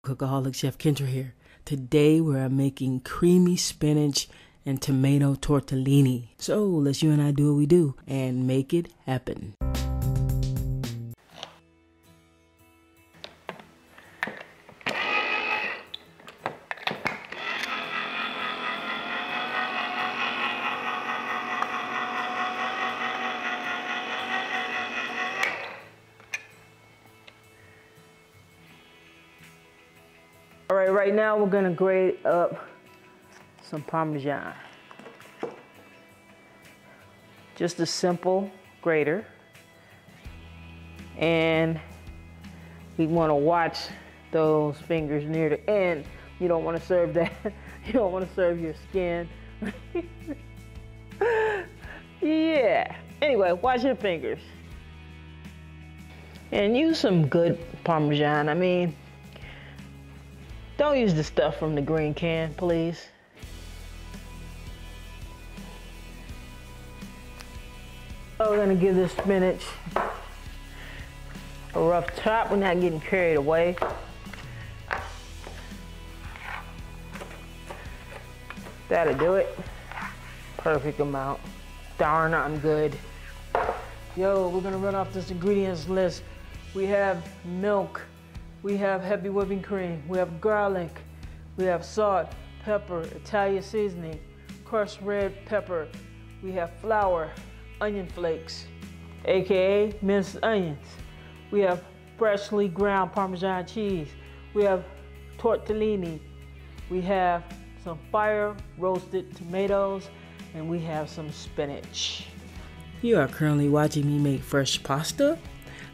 Cookaholic Chef Kendra here. Today we're making creamy spinach and tomato tortellini. So let's you and I do what we do and make it happen. All right, right now we're gonna grate up some Parmesan. Just a simple grater. And we wanna watch those fingers near the end. You don't wanna serve that. You don't wanna serve your skin. Yeah. Anyway, watch your fingers. And use some good Parmesan. I mean, don't use the stuff from the green can, please. So we're gonna give this spinach a rough chop. We're not getting carried away. That'll do it. Perfect amount. Darn, I'm good. Yo, we're gonna run off this ingredients list. We have milk. We have heavy whipping cream, we have garlic, we have salt, pepper, Italian seasoning, crushed red pepper, we have flour, onion flakes, AKA minced onions. We have freshly ground Parmesan cheese. We have tortellini. We have some fire roasted tomatoes, and we have some spinach. You are currently watching me make fresh pasta.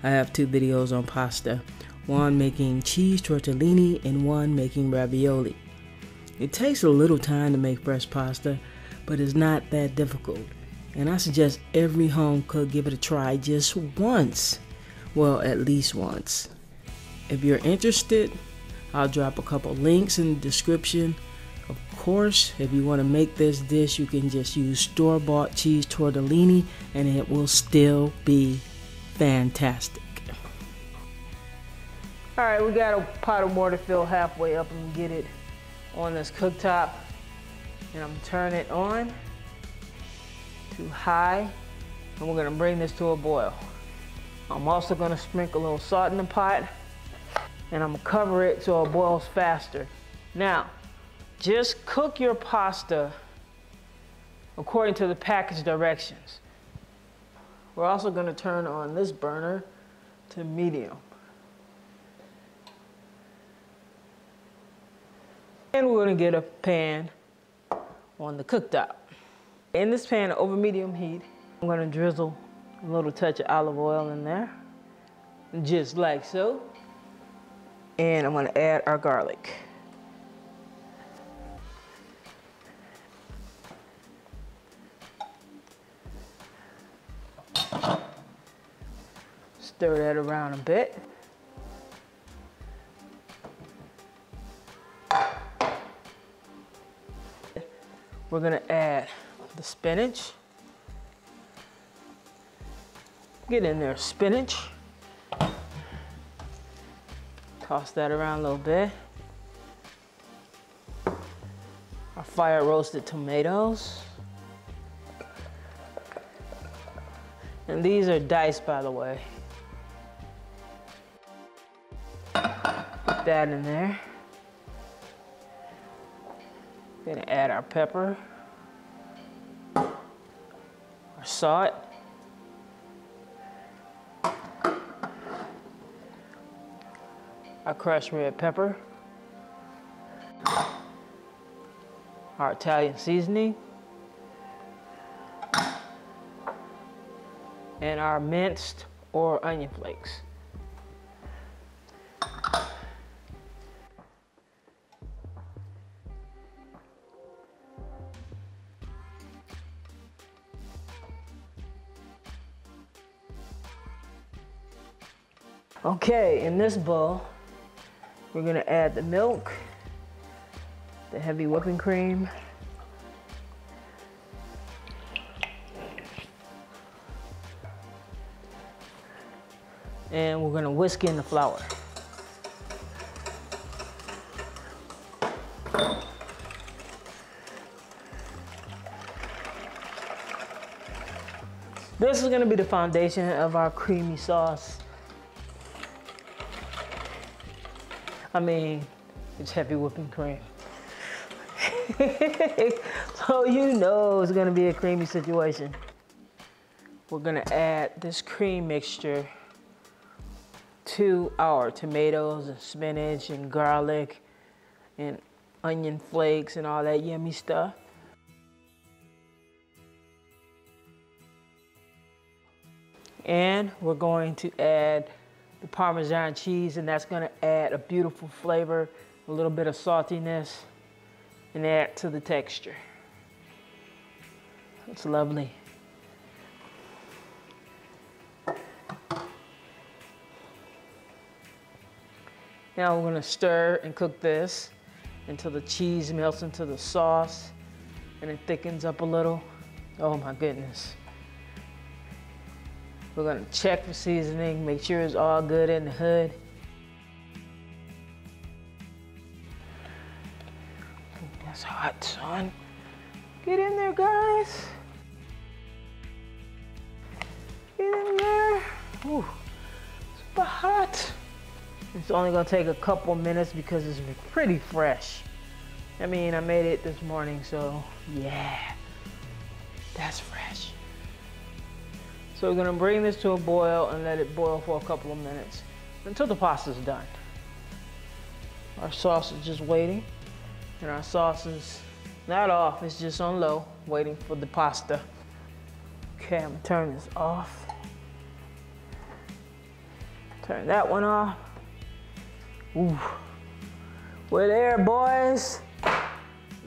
I have 2 videos on pasta. One making cheese tortellini and one making ravioli. It takes a little time to make fresh pasta, but it's not that difficult. And I suggest every home cook give it a try just once. Well, at least once. If you're interested, I'll drop a couple links in the description. Of course, if you want to make this dish, you can just use store-bought cheese tortellini and it will still be fantastic. All right, we got a pot of water filled halfway up and get it on this cooktop. And I'm gonna turn it on to high, and we're gonna bring this to a boil. I'm also gonna sprinkle a little salt in the pot, and I'm gonna cover it so it boils faster. Now, just cook your pasta according to the package directions. We're also gonna turn on this burner to medium. And we're gonna get a pan on the cooktop. In this pan over medium heat, I'm gonna drizzle a little touch of olive oil in there, just like so. And I'm gonna add our garlic. Stir that around a bit. We're gonna add the spinach. Get in there, spinach. Toss that around a little bit. Our fire roasted tomatoes. And these are diced, by the way. Put that in there. Gonna add our pepper, our salt, our crushed red pepper, our Italian seasoning, and our minced or onion flakes. Okay, in this bowl, we're gonna add the milk, the heavy whipping cream, and we're gonna whisk in the flour. This is gonna be the foundation of our creamy sauce. I mean, it's heavy whipping cream. So you know it's gonna be a creamy situation. We're gonna add this cream mixture to our tomatoes and spinach and garlic and onion flakes and all that yummy stuff. And we're going to add the Parmesan cheese, and that's gonna add a beautiful flavor, a little bit of saltiness, and add to the texture. It's lovely. Now we're gonna stir and cook this until the cheese melts into the sauce and it thickens up a little. Oh my goodness. We're gonna check for seasoning, make sure it's all good in the hood. That's hot, son. Get in there, guys. Get in there. Ooh, super hot. It's only gonna take a couple minutes because it's pretty fresh. I mean, I made it this morning, so yeah, that's fresh. So we're gonna bring this to a boil and let it boil for a couple of minutes until the pasta's done. Our sauce is just waiting, and our sauce is not off, it's just on low, waiting for the pasta. Okay, I'm gonna turn this off. Turn that one off. Ooh. We're there, boys.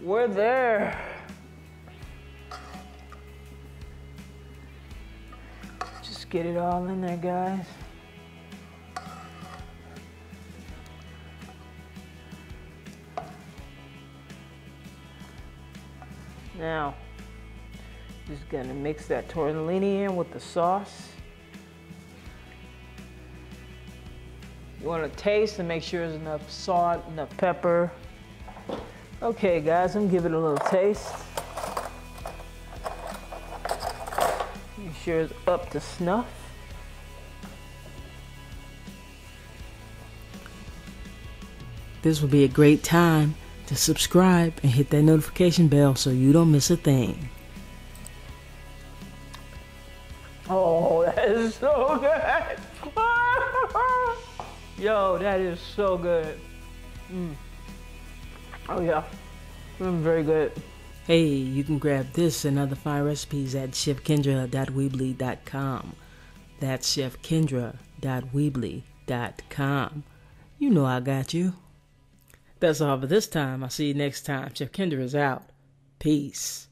We're there. Just get it all in there, guys. Now, just gonna mix that tortellini in with the sauce. You want to taste and make sure there's enough salt, enough pepper. Okay, guys, I'm gonna give it a little taste. Make sure it's up to snuff. This will be a great time to subscribe and hit that notification bell so you don't miss a thing. Oh, that is so good. Yo, that is so good. Oh yeah, very good. Hey, you can grab this and other fine recipes at chefkendra.weebly.com. That's chefkendra.weebly.com. You know I got you. That's all for this time. I'll see you next time. Chef Kendra is out. Peace.